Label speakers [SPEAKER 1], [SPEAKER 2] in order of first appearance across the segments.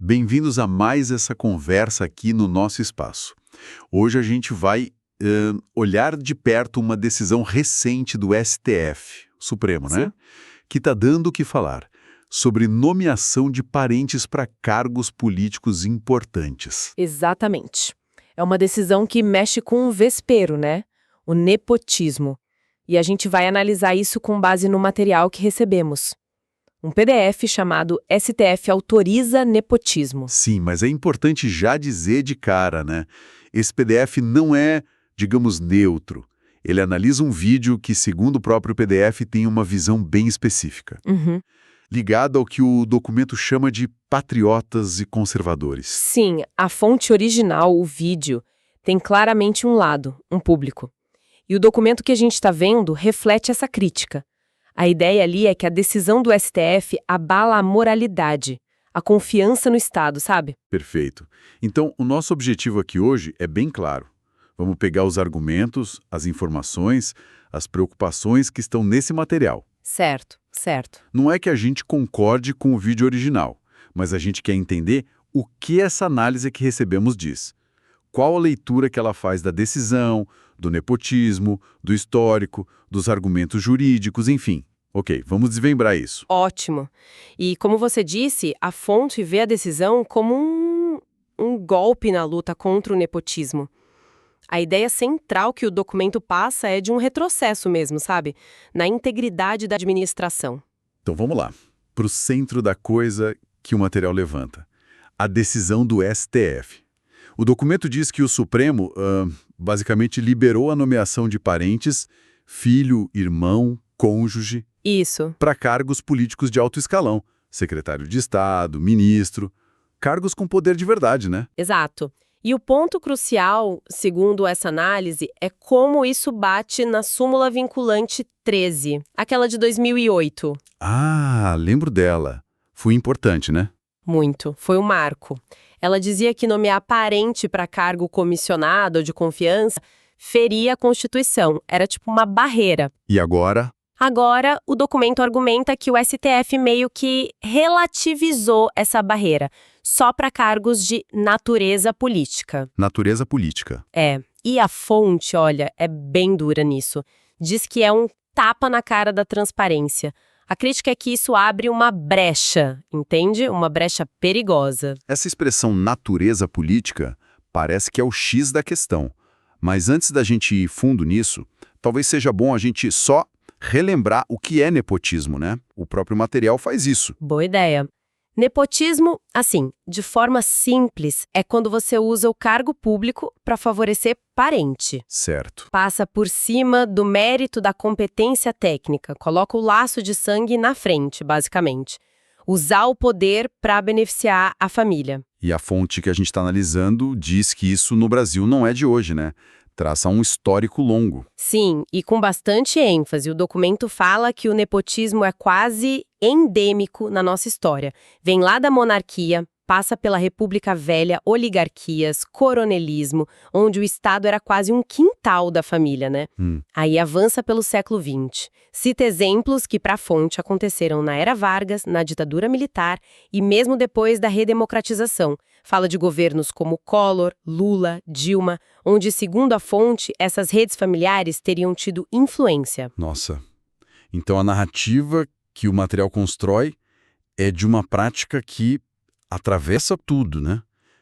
[SPEAKER 1] Bem-vindos a mais essa conversa aqui no nosso espaço. Hoje a gente vai olhar de perto uma decisão recente do STF, Supremo, né?
[SPEAKER 2] Sim.
[SPEAKER 1] Que está dando o que falar sobre nomeação de parentes para cargos políticos importantes.
[SPEAKER 2] Exatamente. É uma decisão que mexe com o vespeiro, né? O nepotismo. E a gente vai analisar isso com base no material que recebemos. Um PDF chamado STF Autoriza Nepotismo.
[SPEAKER 1] Sim, mas é importante já dizer de cara, né? Esse PDF não é, digamos, neutro. Ele analisa um vídeo que, segundo o próprio PDF, tem uma visão bem específica,
[SPEAKER 2] Uhum.
[SPEAKER 1] ligado ao que o documento chama de patriotas e conservadores.
[SPEAKER 2] Sim, a fonte original, o vídeo, tem claramente um lado, um público. E o documento que a gente está vendo reflete essa crítica. A ideia ali é que a decisão do STF abala a moralidade, a confiança no Estado, sabe?
[SPEAKER 1] Perfeito. Então, o nosso objetivo aqui hoje é bem claro. Vamos pegar os argumentos, as informações, as preocupações que estão nesse material.
[SPEAKER 2] Certo, certo.
[SPEAKER 1] Não é que a gente concorde com o vídeo original, mas a gente quer entender o que essa análise que recebemos diz. Qual a leitura que ela faz da decisão, do nepotismo, do histórico, dos argumentos jurídicos, enfim. Ok, vamos desmembrar isso.
[SPEAKER 2] Ótimo. E como você disse, a fonte vê a decisão como um golpe na luta contra o nepotismo. A ideia central que o documento passa é de um retrocesso mesmo, sabe? Na integridade da administração.
[SPEAKER 1] Então vamos lá, para o centro da coisa que o material levanta. A decisão do STF. O documento diz que o Supremo, basicamente, liberou a nomeação de parentes, filho, irmão, cônjuge,
[SPEAKER 2] Isso.
[SPEAKER 1] para cargos políticos de alto escalão, secretário de Estado, ministro, cargos com poder de verdade, né?
[SPEAKER 2] Exato. E o ponto crucial, segundo essa análise, é como isso bate na súmula vinculante 13, aquela de 2008.
[SPEAKER 1] Ah, lembro dela. Foi importante, né?
[SPEAKER 2] Muito. Foi um marco. Ela dizia que nomear parente para cargo comissionado ou de confiança feria a Constituição. Era tipo uma barreira.
[SPEAKER 1] E agora?
[SPEAKER 2] Agora, o documento argumenta que o STF meio que relativizou essa barreira, só para cargos de natureza política.
[SPEAKER 1] Natureza política.
[SPEAKER 2] É. E a fonte, olha, é bem dura nisso. Diz que é um tapa na cara da transparência. A crítica é que isso abre uma brecha, entende? Uma brecha perigosa.
[SPEAKER 1] Essa expressão natureza política parece que é o X da questão. Mas antes da gente ir fundo nisso, talvez seja bom a gente só relembrar o que é nepotismo, né? O próprio material faz isso.
[SPEAKER 2] Boa ideia. Nepotismo, assim, de forma simples, é quando você usa o cargo público para favorecer parente.
[SPEAKER 1] Certo.
[SPEAKER 2] Passa por cima do mérito da competência técnica, coloca o laço de sangue na frente, basicamente. Usar o poder para beneficiar a família.
[SPEAKER 1] E a fonte que a gente está analisando diz que isso no Brasil não é de hoje, né? Traça um histórico longo.
[SPEAKER 2] Sim, e com bastante ênfase. O documento fala que o nepotismo é quase endêmico na nossa história. Vem lá da monarquia, passa pela República Velha, oligarquias, coronelismo, onde o Estado era quase um quintal da família, né? Aí avança pelo século XX. Cita exemplos que, para a fonte, aconteceram na Era Vargas, na ditadura militar e mesmo depois da redemocratização. Fala de governos como Collor, Lula, Dilma, onde, segundo a fonte, essas redes familiares teriam tido influência.
[SPEAKER 1] Nossa. Então a narrativa que o material constrói é de uma prática que atravessa tudo, né?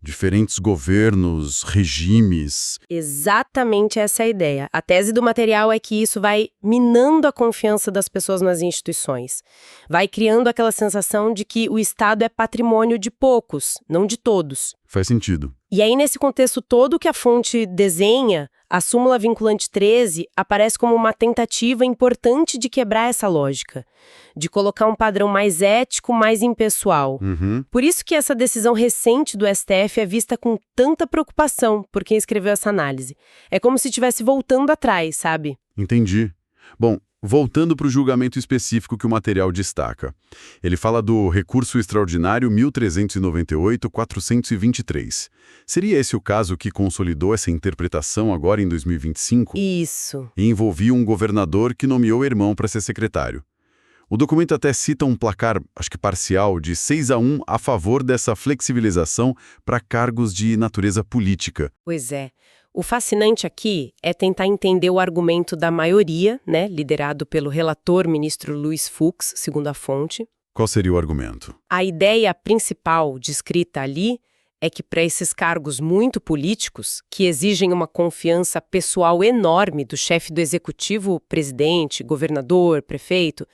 [SPEAKER 1] Diferentes governos, regimes.
[SPEAKER 2] Exatamente essa é a ideia. A tese do material é que isso vai minando a confiança das pessoas nas instituições. Vai criando aquela sensação de que o Estado é patrimônio de poucos, não de todos.
[SPEAKER 1] Faz sentido.
[SPEAKER 2] E aí, nesse contexto todo que a fonte desenha, a súmula vinculante 13 aparece como uma tentativa importante de quebrar essa lógica, de colocar um padrão mais ético, mais impessoal. Por isso que essa decisão recente do STF é vista com tanta preocupação por quem escreveu essa análise. É como se estivesse voltando atrás, sabe?
[SPEAKER 1] Entendi. Bom, voltando para o julgamento específico que o material destaca. Ele fala do recurso extraordinário 1398-423. Seria esse o caso que consolidou essa interpretação agora em 2025?
[SPEAKER 2] Isso.
[SPEAKER 1] E envolvia um governador que nomeou o irmão para ser secretário. O documento até cita um placar, acho que parcial, de 6-1 a favor dessa flexibilização para cargos de natureza política.
[SPEAKER 2] Pois é. O fascinante aqui é tentar entender o argumento da maioria, né, liderado pelo relator ministro Luiz Fux, segundo a fonte.
[SPEAKER 1] Qual seria o argumento?
[SPEAKER 2] A ideia principal descrita ali é que para esses cargos muito políticos, que exigem uma confiança pessoal enorme do chefe do executivo, presidente, governador, prefeito,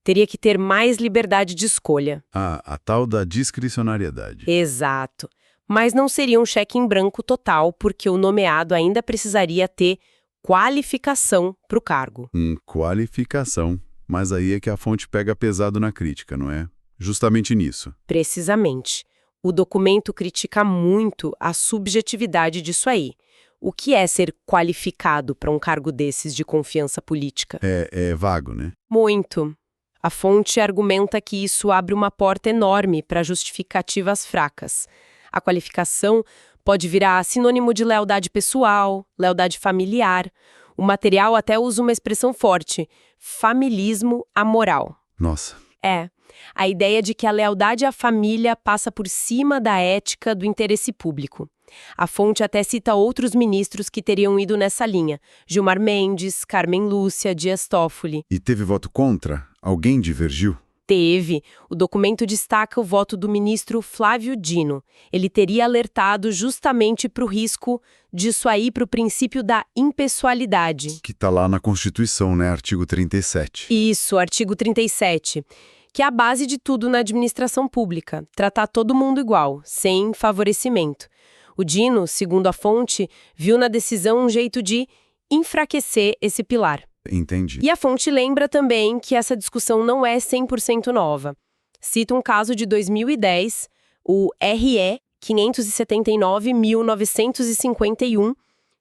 [SPEAKER 2] teria que ter mais liberdade de escolha.
[SPEAKER 1] A tal da discricionariedade.
[SPEAKER 2] Exato. Mas não seria um cheque em branco total, porque o nomeado ainda precisaria ter qualificação para o cargo.
[SPEAKER 1] Qualificação. Mas aí é que a fonte pega pesado na crítica, não é? Justamente nisso.
[SPEAKER 2] Precisamente. O documento critica muito a subjetividade disso aí. O que é ser qualificado para um cargo desses de confiança política?
[SPEAKER 1] É vago, né?
[SPEAKER 2] Muito. A fonte argumenta que isso abre uma porta enorme para justificativas fracas. A qualificação pode virar sinônimo de lealdade pessoal, lealdade familiar. O material até usa uma expressão forte, familismo amoral.
[SPEAKER 1] Nossa.
[SPEAKER 2] É, a ideia de que a lealdade à família passa por cima da ética do interesse público. A fonte até cita outros ministros que teriam ido nessa linha: Gilmar Mendes, Carmen Lúcia, Dias Toffoli.
[SPEAKER 1] E teve voto contra? Alguém divergiu?
[SPEAKER 2] Teve. O documento destaca o voto do ministro Flávio Dino. Ele teria alertado justamente para o risco disso aí, para o princípio da impessoalidade.
[SPEAKER 1] Que está lá na Constituição, né? Artigo 37.
[SPEAKER 2] Isso, artigo 37. Que é a base de tudo na administração pública. Tratar todo mundo igual, sem favorecimento. O Dino, segundo a fonte, viu na decisão um jeito de enfraquecer esse pilar.
[SPEAKER 1] Entendi.
[SPEAKER 2] E a fonte lembra também que essa discussão não é 100% nova. Cita um caso de 2010, o RE 579.951,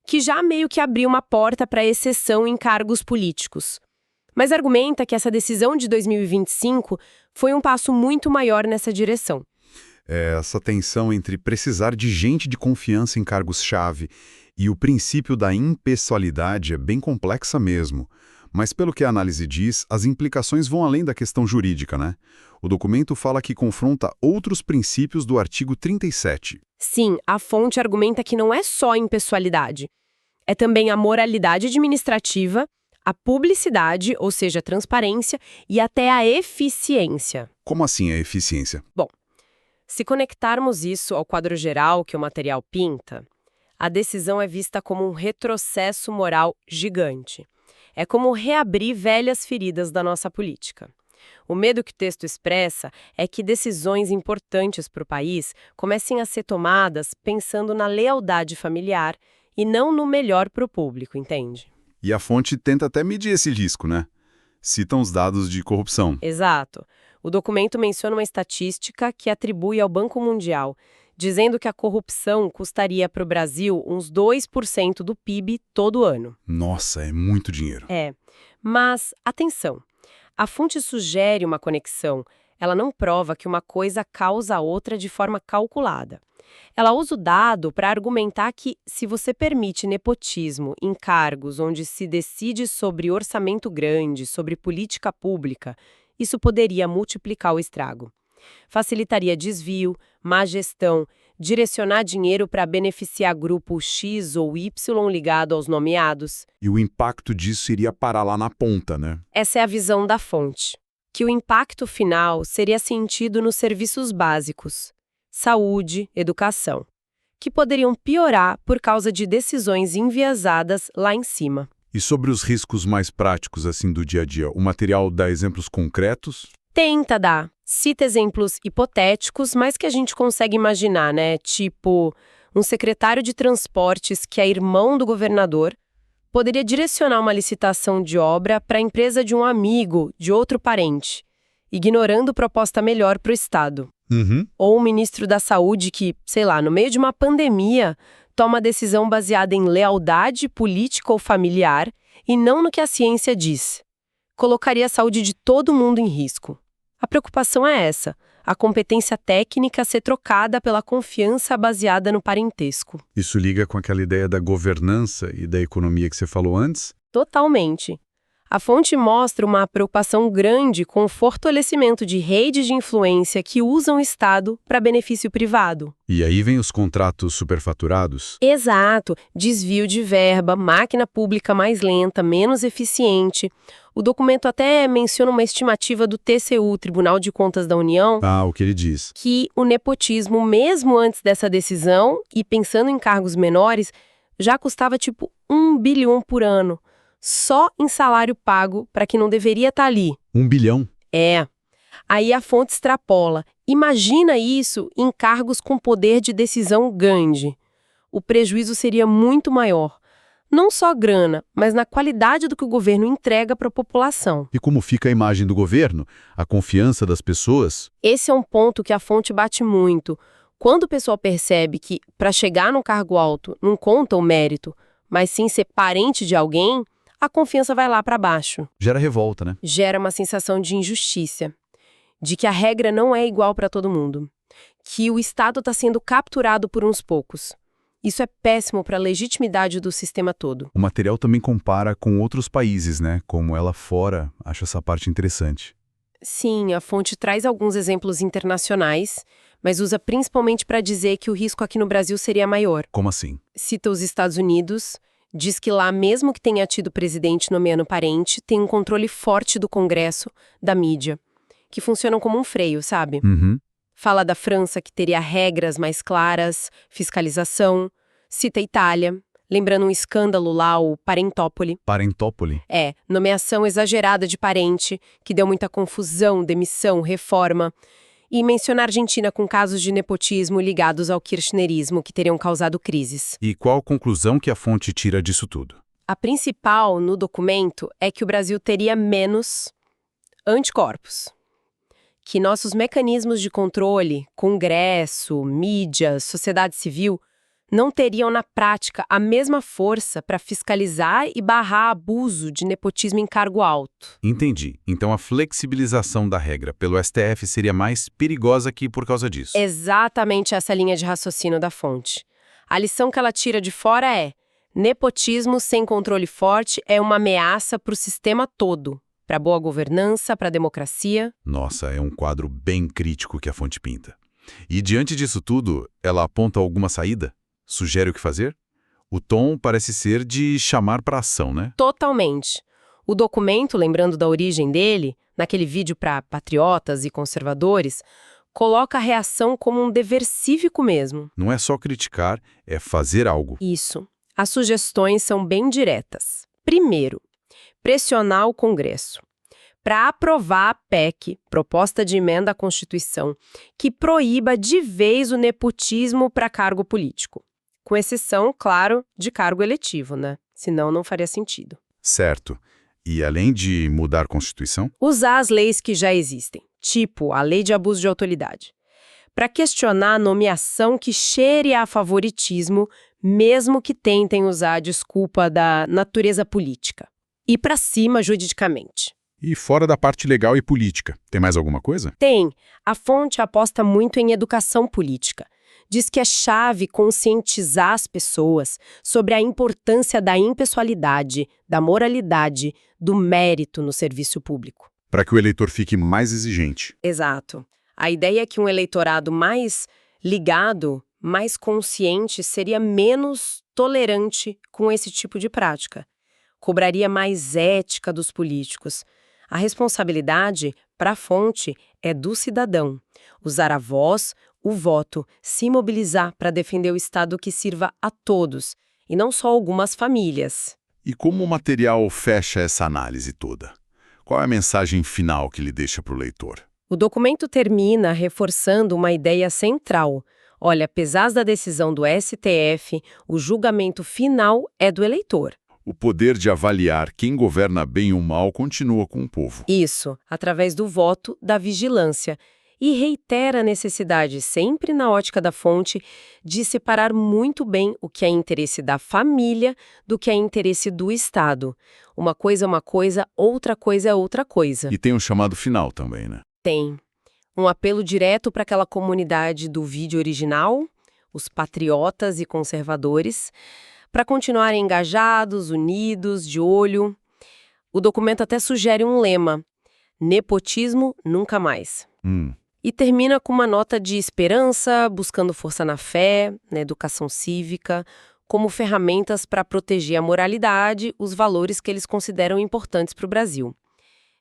[SPEAKER 2] que já meio que abriu uma porta para exceção em cargos políticos. Mas argumenta que essa decisão de 2025 foi um passo muito maior nessa direção.
[SPEAKER 1] Essa tensão entre precisar de gente de confiança em cargos-chave e o princípio da impessoalidade é bem complexa mesmo. Mas pelo que a análise diz, as implicações vão além da questão jurídica, né? O documento fala que confronta outros princípios do artigo 37.
[SPEAKER 2] Sim, a fonte argumenta que não é só impessoalidade. É também a moralidade administrativa, a publicidade, ou seja, a transparência, e até a eficiência.
[SPEAKER 1] Como assim a eficiência?
[SPEAKER 2] Bom, se conectarmos isso ao quadro geral que o material pinta, a decisão é vista como um retrocesso moral gigante. É como reabrir velhas feridas da nossa política. O medo que o texto expressa é que decisões importantes para o país comecem a ser tomadas pensando na lealdade familiar e não no melhor para o público, entende?
[SPEAKER 1] E a fonte tenta até medir esse risco, né? Citam os dados de corrupção.
[SPEAKER 2] Exato. O documento menciona uma estatística que atribui ao Banco Mundial, dizendo que a corrupção custaria para o Brasil uns 2% do PIB todo ano.
[SPEAKER 1] Nossa, é muito dinheiro.
[SPEAKER 2] Mas, atenção, a fonte sugere uma conexão. Ela não prova que uma coisa causa a outra de forma calculada. Ela usa o dado para argumentar que, se você permite nepotismo em cargos onde se decide sobre orçamento grande, sobre política pública, isso poderia multiplicar o estrago. Facilitaria desvio, má gestão, direcionar dinheiro para beneficiar grupo X ou Y ligado aos nomeados.
[SPEAKER 1] E o impacto disso iria parar lá na ponta, né?
[SPEAKER 2] Essa é a visão da fonte. Que o impacto final seria sentido nos serviços básicos, saúde, educação, que poderiam piorar por causa de decisões enviesadas lá em cima.
[SPEAKER 1] E sobre os riscos mais práticos, assim, do dia a dia, o material dá exemplos concretos?
[SPEAKER 2] Tenta dar. Cita exemplos hipotéticos, mas que a gente consegue imaginar, né? Tipo, um secretário de transportes que é irmão do governador poderia direcionar uma licitação de obra para a empresa de um amigo, de outro parente, ignorando proposta melhor para o Estado. Ou um ministro da Saúde que, sei lá, no meio de uma pandemia, toma decisão baseada em lealdade política ou familiar e não no que a ciência diz. Colocaria a saúde de todo mundo em risco. A preocupação é essa, a competência técnica ser trocada pela confiança baseada no parentesco.
[SPEAKER 1] Isso liga com aquela ideia da governança e da economia que você falou antes?
[SPEAKER 2] Totalmente. A A fonte mostra uma preocupação grande com o fortalecimento de redes de influência que usam o Estado para benefício privado.
[SPEAKER 1] E aí vem os contratos superfaturados?
[SPEAKER 2] Exato, desvio de verba, máquina pública mais lenta, menos eficiente. O documento até menciona uma estimativa do TCU, Tribunal de Contas da União,
[SPEAKER 1] Ah, o que ele diz.
[SPEAKER 2] que o nepotismo, mesmo antes dessa decisão, e pensando em cargos menores, já custava tipo 1 bilhão por ano, só em salário pago para quem não deveria estar ali.
[SPEAKER 1] 1 bilhão?
[SPEAKER 2] É. Aí a fonte extrapola. Imagina isso em cargos com poder de decisão grande. O prejuízo seria muito maior. Não só grana, mas na qualidade do que o governo entrega para a população.
[SPEAKER 1] E como fica a imagem do governo? A confiança das pessoas?
[SPEAKER 2] Esse é um ponto que a fonte bate muito. Quando o pessoal percebe que, para chegar num cargo alto, não conta o mérito, mas sim ser parente de alguém, a confiança vai lá para baixo.
[SPEAKER 1] Gera revolta, né?
[SPEAKER 2] Gera uma sensação de injustiça, de que a regra não é igual para todo mundo, que o Estado está sendo capturado por uns poucos. Isso é péssimo para a legitimidade do sistema todo.
[SPEAKER 1] O material também compara com outros países, né? Como ela fora, acho essa parte interessante.
[SPEAKER 2] Sim, a fonte traz alguns exemplos internacionais, mas usa principalmente para dizer que o risco aqui no Brasil seria maior.
[SPEAKER 1] Como assim?
[SPEAKER 2] Cita os Estados Unidos, diz que lá, mesmo que tenha tido presidente nomeando parente, tem um controle forte do Congresso, da mídia, que funcionam como um freio, sabe?
[SPEAKER 1] Uhum.
[SPEAKER 2] Fala da França, que teria regras mais claras, fiscalização. Cita a Itália, lembrando um escândalo lá, o Parentópoli.
[SPEAKER 1] Parentópoli?
[SPEAKER 2] Nomeação exagerada de parente, que deu muita confusão, demissão, reforma. E menciona a Argentina com casos de nepotismo ligados ao kirchnerismo, que teriam causado crises.
[SPEAKER 1] E qual a conclusão que a fonte tira disso tudo?
[SPEAKER 2] A principal no documento é que o Brasil teria menos anticorpos. Que nossos mecanismos de controle, Congresso, mídia, sociedade civil, não teriam na prática a mesma força para fiscalizar e barrar abuso de nepotismo em cargo alto.
[SPEAKER 1] Entendi. Então a flexibilização da regra pelo STF seria mais perigosa aqui por causa disso.
[SPEAKER 2] Exatamente essa linha de raciocínio da fonte. A lição que ela tira de fora é: nepotismo sem controle forte é uma ameaça para o sistema todo, para a boa governança, para a democracia.
[SPEAKER 1] Nossa, é um quadro bem crítico que a fonte pinta. E diante disso tudo, ela aponta alguma saída? Sugere o que fazer? O tom parece ser de chamar para ação, né?
[SPEAKER 2] Totalmente. O documento, lembrando da origem dele, naquele vídeo para patriotas e conservadores, coloca a reação como um dever cívico mesmo.
[SPEAKER 1] Não é só criticar, é fazer algo.
[SPEAKER 2] Isso. As sugestões são bem diretas. Primeiro, pressionar o Congresso para aprovar a PEC, proposta de emenda à Constituição, que proíba de vez o nepotismo para cargo político. Com exceção, claro, de cargo eletivo, né? Senão não faria sentido.
[SPEAKER 1] Certo. E além de mudar a Constituição?
[SPEAKER 2] Usar as leis que já existem, tipo a Lei de Abuso de Autoridade, para questionar a nomeação que cheire a favoritismo, mesmo que tentem usar a desculpa da natureza política. E para cima juridicamente.
[SPEAKER 1] E fora da parte legal e política, tem mais alguma coisa?
[SPEAKER 2] Tem. A fonte aposta muito em educação política. Diz que é chave conscientizar as pessoas sobre a importância da impessoalidade, da moralidade, do mérito no serviço público.
[SPEAKER 1] Para que o eleitor fique mais exigente.
[SPEAKER 2] Exato. A ideia é que um eleitorado mais ligado, mais consciente, seria menos tolerante com esse tipo de prática. Cobraria mais ética dos políticos. A responsabilidade, para a fonte, é do cidadão. Usar a voz, o voto, se mobilizar para defender o Estado que sirva a todos, e não só algumas famílias.
[SPEAKER 1] E como o material fecha essa análise toda? Qual é a mensagem final que ele deixa para o leitor?
[SPEAKER 2] O documento termina reforçando uma ideia central. Olha, apesar da decisão do STF, o julgamento final é do eleitor.
[SPEAKER 1] O poder de avaliar quem governa bem ou mal continua com o povo.
[SPEAKER 2] Isso, através do voto, da vigilância. E reitera a necessidade, sempre na ótica da fonte, de separar muito bem o que é interesse da família do que é interesse do Estado. Uma coisa é uma coisa, outra coisa é outra coisa.
[SPEAKER 1] E tem um chamado final também, né?
[SPEAKER 2] Tem. Um apelo direto para aquela comunidade do vídeo original, os patriotas e conservadores, para continuarem engajados, unidos, de olho. O documento até sugere um lema: nepotismo nunca mais. E termina com uma nota de esperança, buscando força na fé, na educação cívica, como ferramentas para proteger a moralidade, os valores que eles consideram importantes para o Brasil.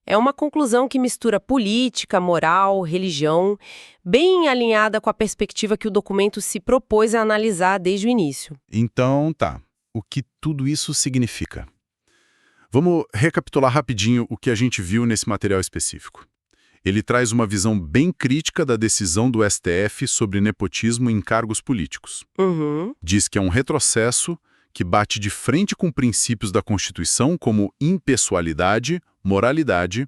[SPEAKER 2] É uma conclusão que mistura política, moral, religião, bem alinhada com a perspectiva que o documento se propôs a analisar desde o início.
[SPEAKER 1] Então, tá. O que tudo isso significa? Vamos recapitular rapidinho o que a gente viu nesse material específico. Ele traz uma visão bem crítica da decisão do STF sobre nepotismo em cargos políticos. Diz que é um retrocesso que bate de frente com princípios da Constituição como impessoalidade, moralidade,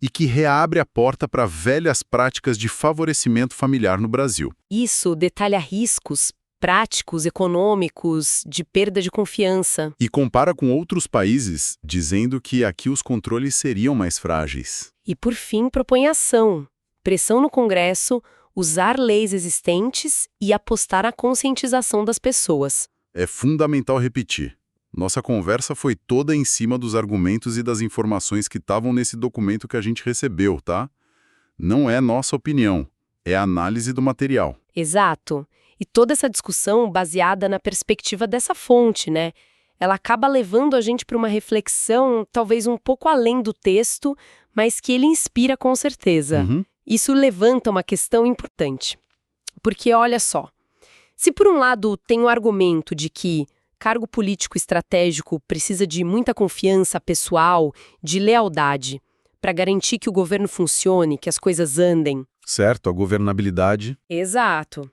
[SPEAKER 1] e que reabre a porta para velhas práticas de favorecimento familiar no Brasil.
[SPEAKER 2] Isso detalha riscos práticos, econômicos, de perda de confiança.
[SPEAKER 1] E compara com outros países, dizendo que aqui os controles seriam mais frágeis.
[SPEAKER 2] E, por fim, propõe ação, pressão no Congresso, usar leis existentes e apostar na conscientização das pessoas.
[SPEAKER 1] É fundamental repetir. Nossa conversa foi toda em cima dos argumentos e das informações que estavam nesse documento que a gente recebeu, tá? Não é nossa opinião, é a análise do material.
[SPEAKER 2] Exato. E toda essa discussão baseada na perspectiva dessa fonte, né? Ela acaba levando a gente para uma reflexão talvez um pouco além do texto, mas que ele inspira com certeza. Isso levanta uma questão importante. Porque, olha só, se por um lado tem o argumento de que cargo político estratégico precisa de muita confiança pessoal, de lealdade, para garantir que o governo funcione, que as coisas andem.
[SPEAKER 1] Certo, a governabilidade.
[SPEAKER 2] Exato.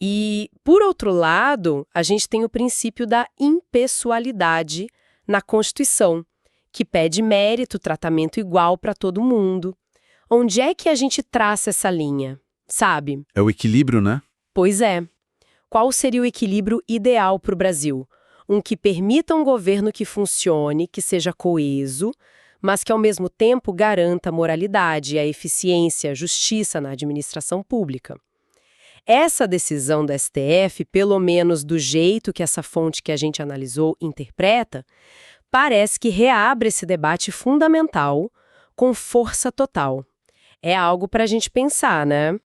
[SPEAKER 2] E, por outro lado, a gente tem o princípio da impessoalidade na Constituição, que pede mérito, tratamento igual para todo mundo. Onde é que a gente traça essa linha, sabe?
[SPEAKER 1] É o equilíbrio, né?
[SPEAKER 2] Pois é. Qual seria o equilíbrio ideal para o Brasil? Um que permita um governo que funcione, que seja coeso, mas que ao mesmo tempo garanta a moralidade, a eficiência, a justiça na administração pública. Essa decisão da STF, pelo menos do jeito que essa fonte que a gente analisou interpreta, parece que reabre esse debate fundamental com força total. É algo para a gente pensar, né?